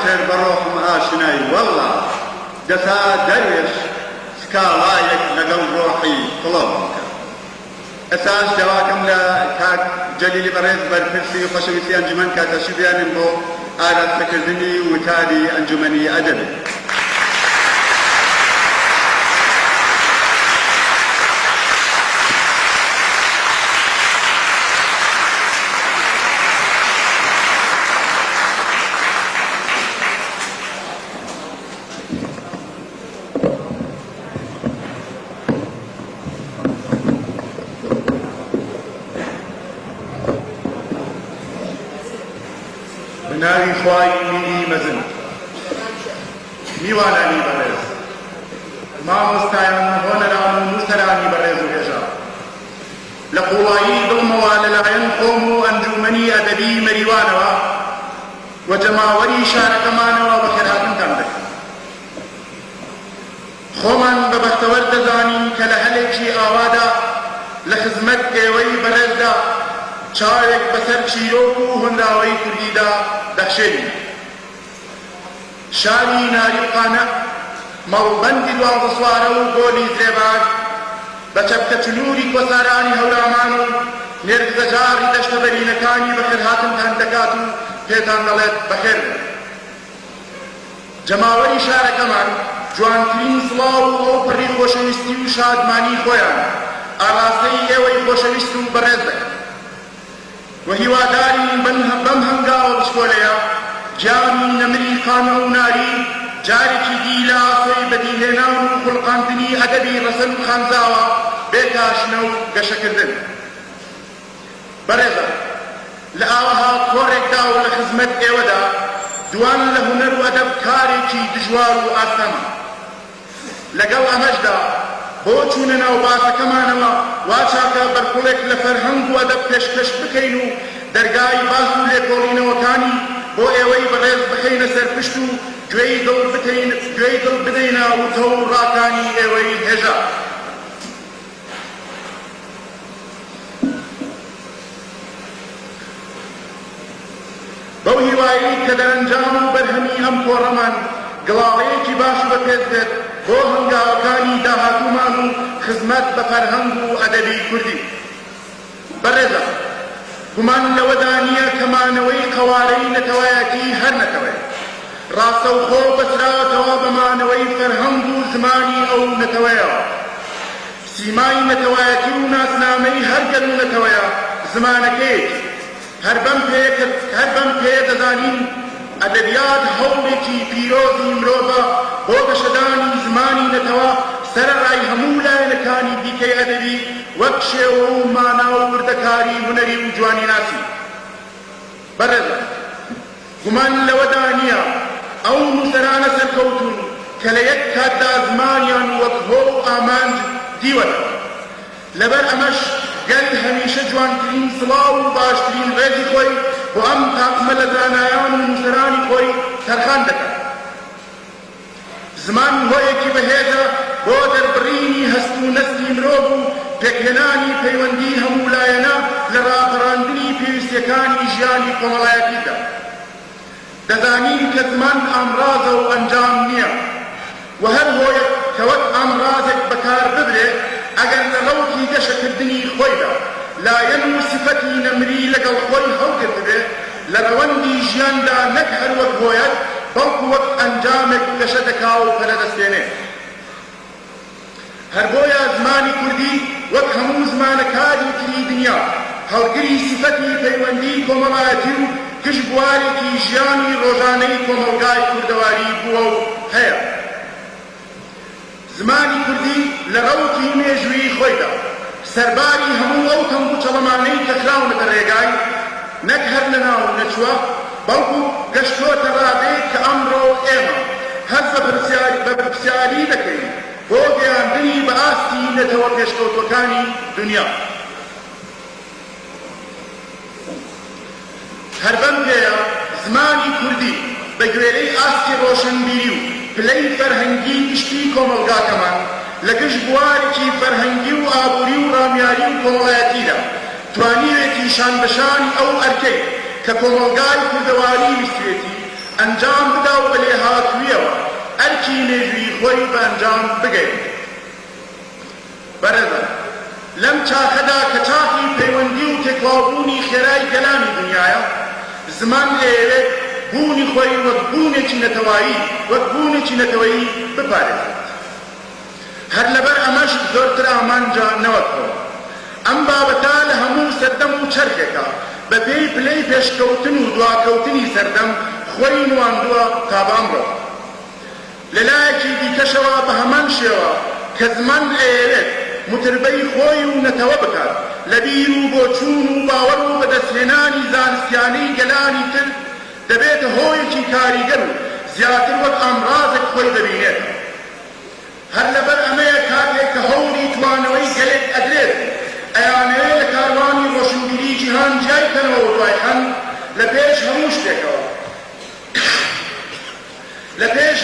کرد بە ڕۆحم ئاشنای وەڵڵا دەسا دەروێش سکاڵایەک لەگەڵ ڕۆحی کڵۆم کرد. ئەساس دەواکەم لە کاک جەلیلی بەڕێز بەرپرسی و خۆشەویستی ئەنجومەن کاتەشی بیانم بۆ ئاراستەکردنی وتاری ئەنجومەنی ئەدەبی. بناوی خوای میری مەزن میوانانی بەڕێز مامۆستایان هۆنەران و نووسەرانی بەڕێز و هێژا لە قوڵایی دڵمەوە لەلایەن خۆم و ئەنجومەنی ئەدەبی مەریوانەوە و جەماوەری شارەکەمانەوە بەخێرهاتنتان دەکەم. خۆمان بەبەختەوەر دەزانین کە لە هەلێکی ئاوادا لە خزمەت ئێوەی بەڕێزدا چاوێک بەسەر چیرۆک و هۆنراوەی کوردیدا دەخشێنین. شاری ناریقانە مەڵبەندی دوازدە سوارە و گۆلی درێبار بە چەپکە چنووری کۆسارانی هەورامان و نێرگزەجاری دەشتە بەرینەکانی بەخێرهاتنتان دەکات و پێتان دەڵێت بەخێر بن. جەماوەری شارەکەمان جوانترین سڵاو و ئەو پڕی خۆشەویستی و شادمانی خۆیان ئاراستەی ئێوەی خۆشەویست و بەڕێز دەکەن و هیواداری بەم هەنگاوە بچکۆلەیە جامی نەمری قامە و ناری جارێکی دی لە ئاسۆی بەدیهێنان و خوڵقاندنی ئەدەبی ڕەسەن و خانزاوە بێتاشنە و گەشەکردن. بەڕێزە لە ئاوەها کۆڕێکدا و لە خزمەت ئێوەدا دوان لە هونەر و ئەدەب کارێکی دژوار و ئاسانە. لەگەڵ ئەمەشدا بۆ چوونە ناو باسەکەمانەوە وا چاکە بەرکوڵێک لە فەرهەنگ و ئەدەب پێشکەش بکەین و دەرگای باس و لێکۆڵینەوەکانی بۆ ئێوەی بەڕێز بخەینە سەر پشت و گوێی دڵ بدەینە وتە و ڕاکانی ئێوەی هێژا. بەو هیوایی کە دەرەنجام و بەرهەمی ئەم کۆڕەمان گڵاڵەیەکی باش بەپێت دێت بۆ هەنگاوەکانی داهاتوومان و خزمەت بە فەرهەنگ و ئەدەبی کوردی. بەڕێزە گومان لەوەدا نییە کەمانەوەی قەوارەی نەتەوایەتی هەر نەتەوەیە ڕاستەوخۆ بەسراوەتەوە بەمانەوەی فەرهەنگ و زمانی ئەو نەتەوەیەوە. سیمای نەتەوایەتی و ناسنامەی هەر گەل و نەتەوەیە زمانەکەیەکی هەر بەم پێ دەزانین ئەدەبیات هەوڵێکی پیرۆزی مرۆڤە بۆ گەشەدانی زمانی نەتەوە سەرەڕای هەموو لایەنەکانی دیکەی ئەدەبی وەک شێوە و مانا و وردەکاری هونەری و جوانی ناسی. بەڕێزە گومان لەوەدا نییە ئەو نووسەرانە سەرکەوتون کە لە یەک کاتدا زمانیان وەک هۆ و ئامانج دیوەتەوە. لەبەر ئەمەش گەل هەمیشە جوانترین سڵاو و باشترین ڕێزی خۆی بۆ ئەم تاقمە لە زانایان و نووسەرانی خۆی تەرخان دەکات. زمان هۆیەکی بەهێزە بۆ دەربڕینی هەست و نەستی مرۆڤ و پێکهێنانی پەیوەندی هەموو لایەنە لە ڕاپەڕاندنی پێویستیەکانی ژیانی کۆمەڵایەتیدا. دەزانین کە زمان ئامڕازە و ئەنجام نییە و هەر هۆیەک کە وەک ئامڕازێک بەکار ببرێت ئەگەر لە ڕەوکی گەشەکردنی خۆیدا لایەن و سفەتی نەمری لەگەڵ خۆی هەڵگرت بێت لە ڕەوەندی ژیاندا نەک هەر وەک هۆیەک بەڵکو وەک ئەنجامێک گەشە دەکا و پەلەدەستێنێت. هەر بۆیە زمانی کوردی وەک هەموو زمانەکانی تری دنیا هەڵگری سفەتی پەیوەندی کۆمەڵایەتی و گشتبوارێکی ژیانی ڕۆژانەی کۆمەلگای کوردەواری بووە و هەیە. زمانی کوردی لە ڕەوکی مێژووی خۆیدا سەرباری هەموو ئەو تەنگ و چەڵەمانەی کە خراونەتە ڕێگای نەک هەر لەناو نەچووە بەڵکو گەشتۆتە ڕادەیەک کە ئەمڕۆ ئێمە هەست بە پرسیاری دەکەین بۆ گەیاندنی بە ئاستی نەتەوە پێشکەوتوەکانی دنیا. هەر بەم پێیە زمانی کوردی بە گوێرەی ئاستی ڕۆشنبیری و پلەی فەرهەنگی گشتی کۆمەلگاکەمان لە گشت بوارێکی فەرهەنگی و ئابووری و ڕامیاری و کۆمەڵایەتیدا توانیوێتی شان بەشانی ئەو ئەرکەی کە کۆمەلگای کوردەواری ویستوێتی ئەنجام بدا و بە لێهاتوویەوە ئەرکی مێژووی خۆی بە ئەنجام بگەین. بەڕێزان، لەم چاکەدا کە چاکی پەیوەندی و تێکڵاوبوونی خێرای گەلانی دنیایە، زمان لێوێ بوونی خۆی وەک بوونێکی نەتەوەیی بپارێزێت. هەر لەبەر ئەمەش زۆرتر ئامانجا نەوەکەوە. ئەم بابەتە لە هەموو سەردەم و چەرخێکە بە پێی پلەی پێشکەوتن و دواکەوتنی سەردەم خۆی نواندووە تا بە ئەمڕۆ. لەلایەکی دیکەشەوە بە هەمان شێوە کە زمان ئەیەوێت متربەی خۆی و نەتەوە بکات لە بیر و بۆچوون و باوەڕ و بەدەستهێنانی زانستیانەی گەلانی تر دەبێتە هۆیەکی کاریگەر و زیاتر وەک ئەمڕازێک خۆی دەبینێت. هەر لەبەر ئەمەیە کاتێک کە هەوڵی توانەوەی گەلێک ئەدرێت ئەیانەوێت لە کاروانی ڕۆشنبیری جیهان جای کەنەوە و دوایخەن لە پێش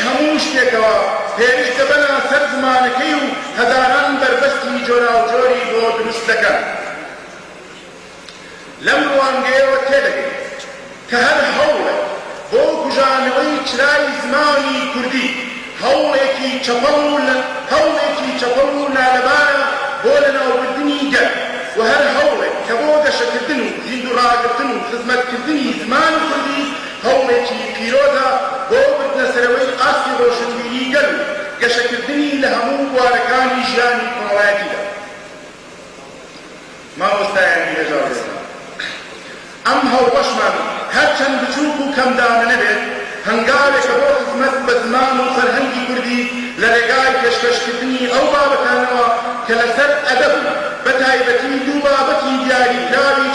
هەموو شتێکەوە پێویستە بەنا سەر زمانەکەی و هەزاران بربەستی جۆراوجۆری بۆ دروست دەکەن. لەم ڕوانگەیەوە تێدەگەین کە هەر هەوڵێک بۆ کوژانەوەی چرای زمانی کوردی هەوڵێکی چەپەڵ و لالەبارە بۆ لەناوبردنی گەل و هەر هەوڵێک کە بۆ گەشەکردن و زیندوڕاگرتن و خزمەتکردنی زمانی کوردی هەوڵێکی پیرۆزە بۆ بردنەسەرەوەی ئاستی ڕۆشنبیری گەل و گەشەکردنی لە هەموو بوارەکانی ژیانی کۆمەڵایەتیدا. مامۆستایانی هێژاوێستان، ئەم هەڵبەشمان هەرچەند بچووک و کەمدانە نەبێت هەنگاوێکە بۆ خزمەت بە زمان و فەرهەنگی کوردی لە ڕێگای پێشکەشکردنی ئەو بابەتانەوە کە لەسەر ئەدەب و بەتایبەتی دوو بابەتی دیاریکراوی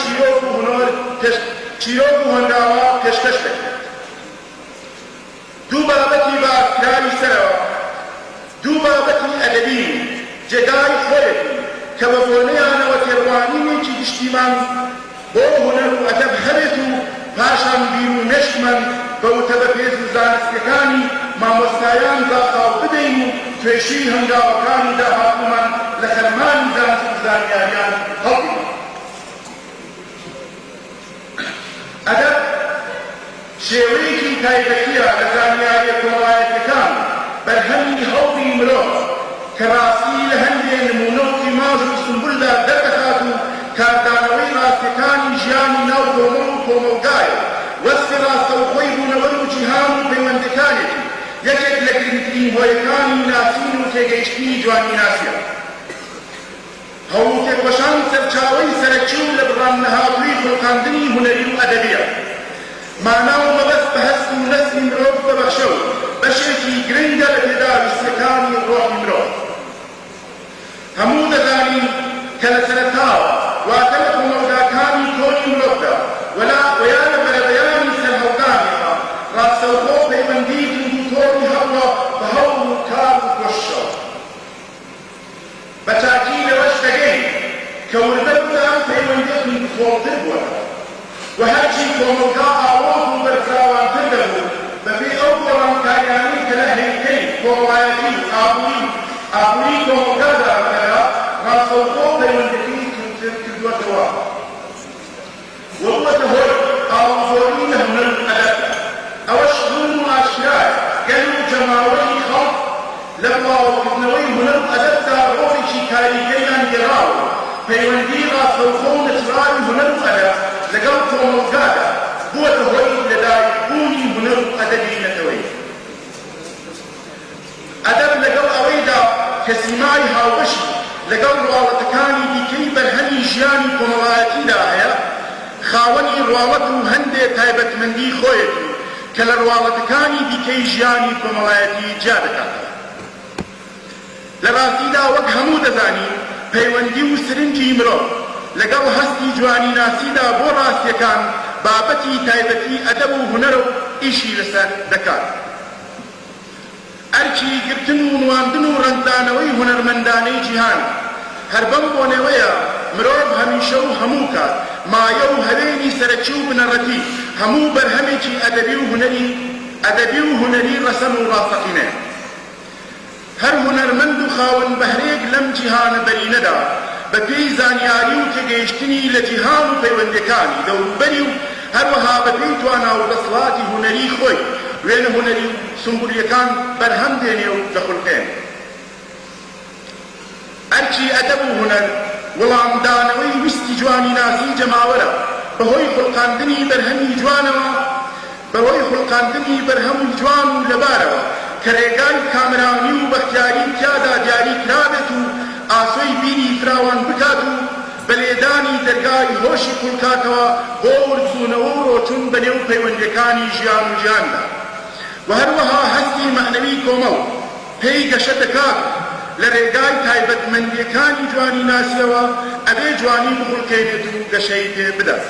چیرۆک و هەنگاوە پێشکەش دەکرێت. دوو بابەتی باسکراوی سەرەوە، دوو بابەتی ئەدەبی جێگای خۆیەتی کە بە بۆنەیانەوە تێڕوانینێکی گشتیمان بۆ هونەر و ئەدەب هەبێت و پاشان بیر و مێشکمان بە وتەبەپێز و زانستیەکانی مامۆستایان داخاو بدەین و توێژی هەنگاوەکانی داهاتوومان لە خەرمانی زانست و زانیاریان هەڵبگرین. ئەدەب شێوەیەکی تایبەتیە لە زانیاریە کۆمەڵایەتیەکان بەرهەمی هەوڵی مرۆڤ کە ڕاستی لە هەندێک نمونە و ئیماژ و سمبولدا دەردەخات و کاردانەوەی ڕاستیەکانی ژیانی ناو کۆمەڵ و کۆمەلگایە وەسفی ڕاستەوخۆی بوونەوەی و جیهان و پەیوەندەکانێکی یەکێک لە گرنگترین هۆیەکانی ناسین و تێگەیشتنی جوانیناسیە. هەوڵ و تێکۆشان سەرچاوەی سەرەکی و لە بڕامنەهاتووی خۆڵقاندنی هونەری و ئەدەبیە. مانا و مەبەست بە هەست و نەسلی مرۆڤ ببەخشە و بەشێکی گرنگە لە تێداویستەکانی ڕۆحی مرۆڤ. هەموو دەزانین کە لە سەرەتاوە واتە لە کۆمەڵگاکانی تۆنی مرۆڤدا وەیا لە بەرەبەیانی سەرهەڵدانێکە ڕاستەوخۆ پەیوەندی گرنگوتۆڕی هەبووە بە هەوڵ و کار و کۆششەوە. بە چاکی لەوەش دەگەین کە وردە ئەم پەیوەندیە گرنگوتۆڕتر بووە و هەرچی کۆمەلگا ئاوۆز و بەرفراوانتر دەبوو بەبێ ئەو گۆڕانکاریانەی کە لە هێلکەی کۆمەڵایەتی ئابووری کۆمەلگادا بەکەرا ڕاستەوخۆ پەیوەندەکەی کردووەتەوە و بووەتە هۆی ئاڵوزۆری لە هونەر و ئەدەب. ئەوەش ڕوون و ئاشکرایە گەل و جەماوەری خەڵک لە بڵاوکردنەوەی هونەر و ئەدەبدا ڕۆڵێکی کاریگەریان گێڕاوە پەیوەندی ڕاستەوخۆ و نەچڕاوی هونەر و ئەدەب لەگەڵ کۆمەلگادا بووەتە هۆی لەدایکبوونی هونەر و ئەدەبی نەتەوەی. ئەدەب لەگەڵ ئەوەیدا کە سیمای هاوبەشی لەگەڵ ڕواڵەتەکانی دیکەی بەرهەمی ژیانی کۆمەڵایەتیدا هەیە، خاوەنی ڕواڵەت و هەندێک تایبەتمەندی خۆیەتی کە لە ڕواڵەتەکانی دیکەی ژیانی کۆمەڵایەتی جا دەکاتەوە. لە ڕاستیدا وەک هەموو دەزانین پەیوەندی و سرنجی مرۆڤ لەگەڵ هەستی جوانیناسیدا بۆ ڕاستیەکان بابەتی تایبەتی ئەدەب و هونەرە و ئیشی لەسەر دەکات. ئەرکی گرتن و نواندن و ڕەنگدانەوەی هونەرمەندانەی جیهان هەر بەم بۆنەوەیە مرۆڤ هەمیشە و هەموو کات مایە و هەوێنی سەرەکی و بنەڕەتی هەموو بەرهەمێکی ئەدەبی و هونەری ڕەسەن و ڕاستەقینەیە. هەر هونەرمەند و خاوەن بەهرێک لەم جیهانە بەرینەدا بە پێی زانیاری و تێگەیشتنی لە جیهان و پەیوەندەکانی دەوروبەری و هەروەها بە پێی توانا و دەسەڵاتی هونەری خۆی وێنە هونەری و سمبولیەکان بەرهەم دێنێ و دەخولقێن. ئەرکی ئەدەب و هونەر وەڵامدانەوەی ویستی جوانی ناسی جەماوەرە بەهۆی خوڵقاندنی بەرهەمی جوانەوە، بەهۆی خوڵقاندنی بەرهەمی جوان و لەبارەوە کە ڕێگای کامرانی و بەختیاری تیادا دیاری کرابێت و ئاسۆی بینی فراوان بکات و بە لێدانی دەرگای هۆشی کوڵکاتەوە بۆ وردبوونەوە و ڕۆچوون بەنێو پەیوەندیەکانی ژیان و ژیاندا و هەروەها هەستی مەعنەوی کۆمەڵ پێی گەشە دەکات لە ڕێگای تایبەتمەندیەکانی جوانی ناسیەوە ئەبێ جوانی بخوڵکێنێت و گەشەی پێ بدات.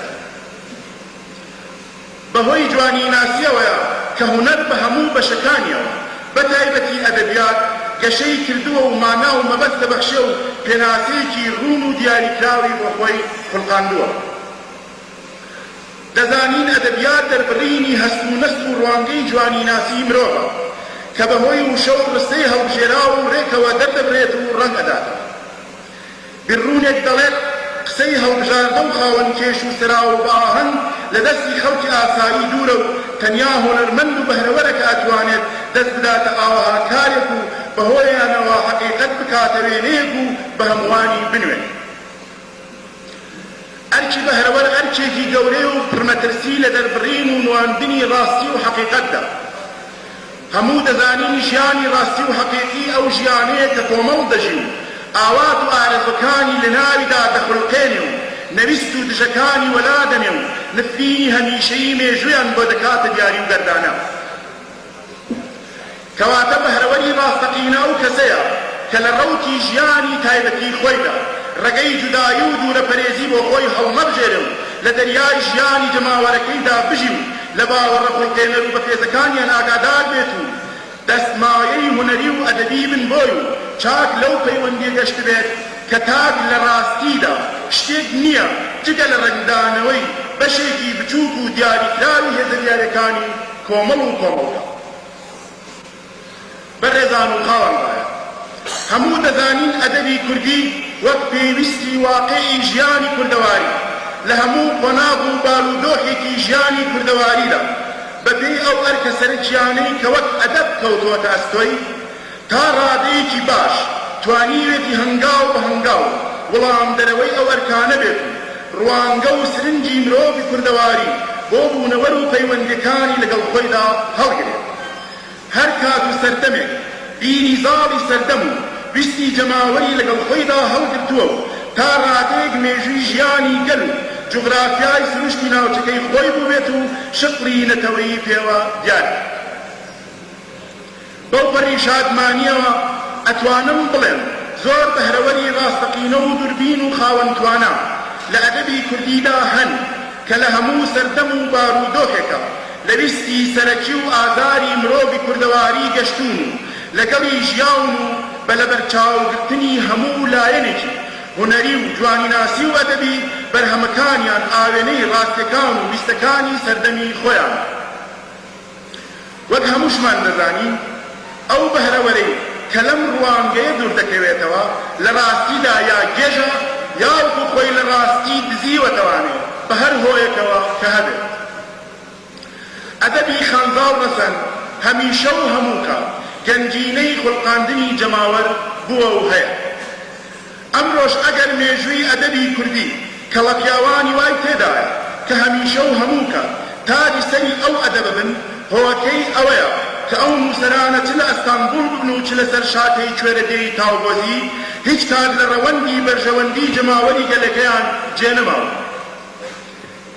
بەهۆی جوانی ناسیەوەیە کە هونەر بە هەموو بەشەکانیەوە بە تایبەتی ئەدەبیات گەشەی کردووە و مانا و مەبەست دەبەخشێ و پێناسەیەکی ڕوون و دیاریکراوی بۆ خۆی خوڵقاندووە. دەزانین ئەدەبیات دەربڕینی هەست و نەست و ڕوانگەی جوانی ناسی مرۆڤە کە بەهۆی وشە و ڕستەی هەڵبژێرا و ڕێکەوە دەردەبرێت و ڕەنگ ئەداتەوە. بیرڕوونێک دەڵێت قسەی هەڵبژاردە و خاوەنکێش و سرا و باهەنگ لە دەستی خەڵکی ئاسایی دوورە و تەنیا هۆنەرمەند و بەهرەوەرەکە ئەتوانێت دەست بداتە ئاوەها کارێک و بەهۆیانەوە حەقیقەت بکاتە وێنەیەک و بە هەمووانی بنوێن. ئەرکی بەهرەوەر ئەرکێکی گەورەی و پڕمەترسی لە دەربڕین و نواندنی ڕاستی و حەقیقەتدا. هەموو دەزانین ژیانی ڕاستی و حەقیقی ئەو ژیانەیە کە کۆمەڵ دەژی و ئاوات و ئارەزوەکانی لە ناویدا دەخڵقێنێ و نەویست و دژەکانی وەلا دەمێ و نفرینی هەمیشەیی مێژوویان بۆ دەکاتە دیاری و گەردانە. کەواتە بەهرەوەری ڕاستەقینە ئەو کەسەیە کە لە ڕەوتی ژیانی تایبەتی خۆیدا ڕێگەی جودایی و دوورەپەرێزی بۆ خۆی هەڵمەبژێرێ و لە دەریای ژیانی جەماوەرەکەیدا بژی و لە باوەڕە خوڵقێنەر و بەپێزەکانیان ئاگادار بێت و دەستمایەی هونەری و ئەدەبی بن بۆی و چاک لەو پەیوەندیە گەشت بێت کە تاک لە ڕاستیدا شتێک نییە جگە لە ڕەنگدانەوەی بەشێکی بچووک و دیاریکراوی هێزە دیارەکانی کۆمەڵ و کۆمەڵدا. بەڕێزان و خاوەندایە هەموو دەزانین ئەدەبی کوردی وەک پێویستی واقعی ژیانی کوردەواری لە هەموو قۆناغ و باڵودۆخێکی ژیانی کوردەواریدا بەپێی ئەو ئەرکە سەرنجیانەی کە وەک ئەدەب کەوتووەتە ئەستۆی تا ڕادەیەکی باش توانیوێتی هەنگاو بە هەنگاو وەڵام دەرەوەی ئەو ئەرکانە بێت و ڕوانگە و سرنجی مرۆڤی کوردەواری بۆ بوونەوەر و پەیوەندیەکانی لەگەڵ خۆیدا هەڵگرێت. هەر کات و سەردەمێک بینی زاڵی سەردەم و ویستی جەماوەری لەگەڵ خۆیدا هەڵگرتووە و تا ڕادەیەک مێژووی ژیانی گەل و جوغرافیای سروشتی ناوچەکەی خۆی بووبێت و شقری نەتەوەیی پێوە دیار. بەو پەڕی شادمانیەوە ئەتوانم بڵێم زۆر بەهرەوەری ڕاستەقینە و دووربین و خاوەنتوانە لە ئەدەبی کوردیدا هەن کە لە هەموو سەردەم و بارودۆخێکە لە ویستی سەرەکی و ئازاری مرۆڤی کوردەواری گەشتون و لەگەڵی ژیان و بە لەبەرچاوگرتنی هەموو لایەنێکی هونەری و جوانیناسی و ئەدەبی بەرهەمەکانیان ئاوێنەی ڕاستیەکان و ویستەکانی سەردەمی خۆیان. وەک هەمووشمان دەزانین ئەو بەهرەوەرەی کە لەم ڕوانگەیە دوور دەکەوێتەوە لە ڕاستیدا یا گێژە یاوەکو خۆی لە ڕاستی دزیوەتەوانێ بە هەر هۆیەکەوە کە هەبێت. ئەدەبی خانزاو ڕەسەن هەمیشە و هەموو کات گەنجینەی خوڵقاندنی جەماوەر بووە و هەیە. ئەمڕۆژ ئەگەر مێژووی ئەدەبی کوردی کەڵە پیاوانی وای تێدایە کە هەمیشە و هەموو کات تاجی سەری ئەو ئەدەبە بن هۆکەی ئەوەیە کە ئەو نووسەرانە چ لە ئەستانبول ببن و چ لەسەر شاتەی کوێرەدەی تاوگۆزی هیچ کات لە ڕەوەندی بەرژەوەندی جەماوەری گەلەکەیان جێنەماوە.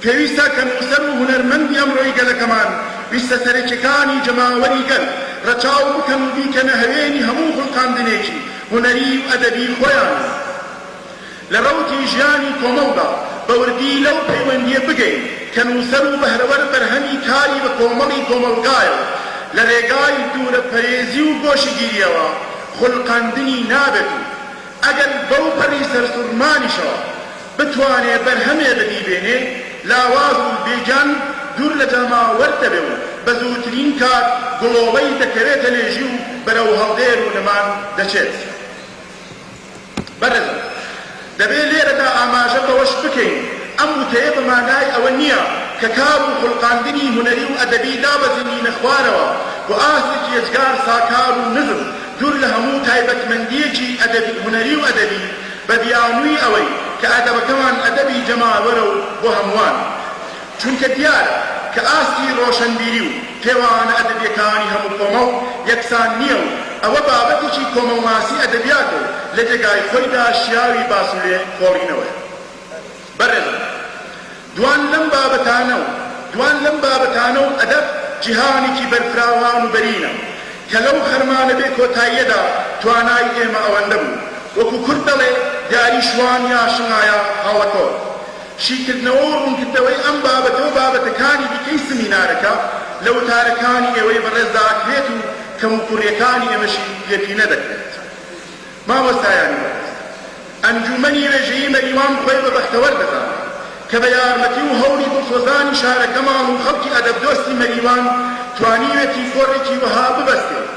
پێویستە کە نووسەر و هونەرمەندی ئەمڕۆی گەلەکەمان ویستە سەرەکیەکانی جەماوەری گەل ڕەچاو بکەن و بیکەنە هەوێنی هەموو خوڵقاندنێکی هونەری و ئەدەبی خۆیان لە ڕەوتی ژیانی کۆمەڵدا بەوردی لەو پەیوەندیە بگەین کە نووسەر و بەهرەوەر بەرهەمی کاری بە کۆمەڵی کۆمەڵگایە لە ڕێگای دوورەپەرێزی و گۆشەگیریەوە خوڵقاندنی نابێت و ئەگەر بەو پەڕی سەرسوڕمانیشەوە بتوانێ بەرهەمێ بەدیبێنێ لاواز و بێجان دوور لە جەماوەر دەبێ و بە زووترین کات گڵۆبەی دەکەوێتە لێژی و بەرەو هەڵدێر و نەمان دەچێت. بەڕێزم دەبێت لێرەدا ئاماژە بەوەش بکەین ئەم وتەیە بە مانای ئەوە نییە کە کار و خوڵقاندنی هونەری و ئەدەبی دابەزێنینە خوارەوە بۆ ئاسێکی ێجگار ساکار و نزم دوور لە هەموو تایبەتمەندیەکی هونەری و ئەدەبی بە بیانووی ئەوەی کە ئەدەبەکەمان ئەدەبی جەماوەرە و بۆ هەمووان چونکە دیارە کە ئاستی ڕۆشنبیری و پێوانە ئەدەبیەکانی هەموو کۆمە و یەکسان نییە و ئەوە بابەتێکی کۆمەڵناسی ئەدەبیاتە و لە جێگای خۆیدا شیاوی باسوولێ کۆڕینەوەی بەڕێزم دوان لەم بابەتانە و ئەدەب جیهانێکی بەرفراوان و بەرینە کە لەو خەرمانە بێ کۆتاییەدا توانای ئێمە ئەوەندە بوو وەکو کورد دەڵێ دیاری شوان یا شنایە هەڵەکۆ شیکردنەوە و ڕوونکردنەوەی ئەم بابەتەوە بابەتەکانی دیکەی سمینارەکە لە وتارەکانی ئێوەی بەڕێزداکرێت و کەم و کوڕیەکانی ئێمەشی پێپینە دەکرێت مامۆستایانی بەڕێز ئەنجومەنی رێژەیی مەریوان خۆی بە بەختەوەر دەزانێت کە بە یارمەتی و هەوڵی دڵسۆزانی شارەکەمان و خەڵکی ئەدەبدۆستی مەریوان توانیوێتی کۆڕێکی وەها ببەستێت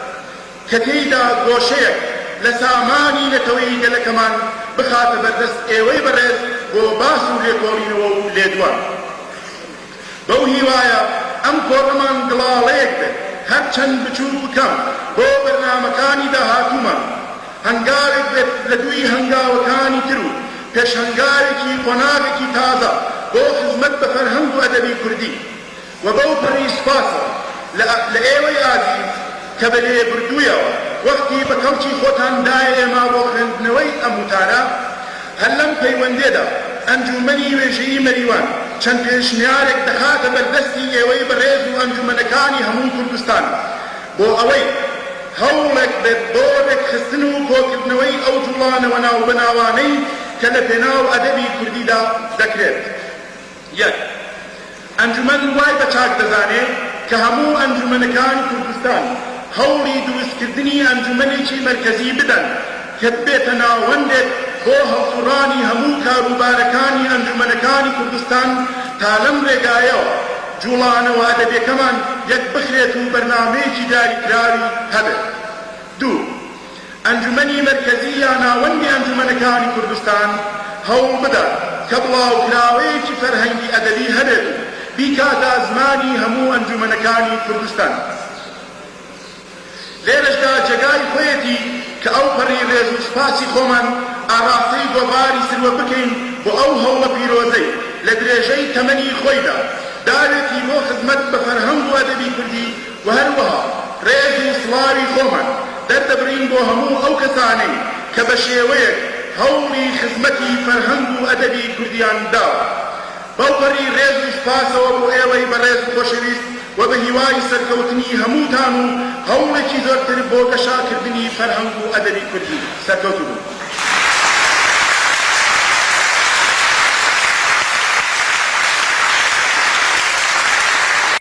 کە تێیدا گۆشەیەک لە سامانی نەتەوەی گەلەکەمان بخاتە بەردەست ئێوەی بەڕێز بۆ باس و لێکۆڵینەوە و لێدوان بەو هیوایە ئەم کۆڕەمان گڵاڵەیەک بێت هەرچەند بچوو بکەم بۆ بەرنامەکانی داهاتوومان هەنگاوێک بێت لە دووی هەنگاوەکانی تر و پێشهەنگاوێکی قۆناغێکی تازە بۆ خزمەت بە فەرهەنگ و ئەدەبی کوردی و بەو پەڕی سوپاسە لە ئێوەی ئازیز کە بە لێبردوویەوە وەختی بە کەڵکی خۆتان دایە ئێمە بۆ خوێندنەوەی ئەم وتارە هەر لەم پەیوەندێدا ئەنجومەنی وێژەیی مەریوان چەند پێشنیارێک دەخاتە بەردەستی ئێوەی بەڕێز و ئەنجومەنەکانی هەموو کوردستان بۆ ئەوەی هەوڵێک بێت بۆ لێکخستن و کۆکردنەوەی ئەو جوڵانەوە ناوبەناوانەی کە لە پێناو ئەدەبی کوردیدا دەکرێت یەک ئەنجومەن وای بە چاک دەزانێت کە هەموو ئەنجومەنەکانی کوردستان هەوڵی دروستکردنی ئەنجومەنێکی مەرکەزی بدەن کە بێتە ناوەندێک بۆ هەڵسوڕانی هەموو کاروبارەکانی ئەنجومەنەکانی کوردستان تا لەم ڕێگایەوە جوڵانەوە ئەدەبیەکەمان یەک بخرێت و بەرنامەیەکی داریکراوی هەبێت دوو ئەنجومەنی مەرکەزی یا ناوەندی ئەنجومەنەکانی کوردستان هەوڵ بدات کە بڵاوکراوەیەکی فەرهەنگی ئەدەبی هەبێت و بیکاتە زمانی هەموو ئەنجومەنەکانی کوردستان لێرەشدا جێگای خۆیەتی کە ئەو پەڕی ڕێز و سوپاسی خۆمان ئاراستەی گۆڤاری سروە بکەین بۆ ئەو هەوڵە پیرۆزەی لە درێژەی تەمەنی خۆیدا داوێتی بۆ خزمەت بە فەرهەنگ و ئەدەبی کوردی و هەروەها ڕێز و سڵاوی خۆمان دەردەبرین بۆ هەموو ئەو کەسانەی کە بە شێوەیەک هەوڵی خزمەتی فەرهەنگ و ئەدەبی کوردیان داوە بەو پەڕی ڕێز و سوپاسەوە بۆ ئێوەی بەڕێز و خۆشەویست و بە هیوای سەرکەوتنی هەمووتان و هەوڵێکی زۆرتر بۆ گەشاکردنی فەرهەنگ و ئەدەبی کوردی سەرکەوتوو بوو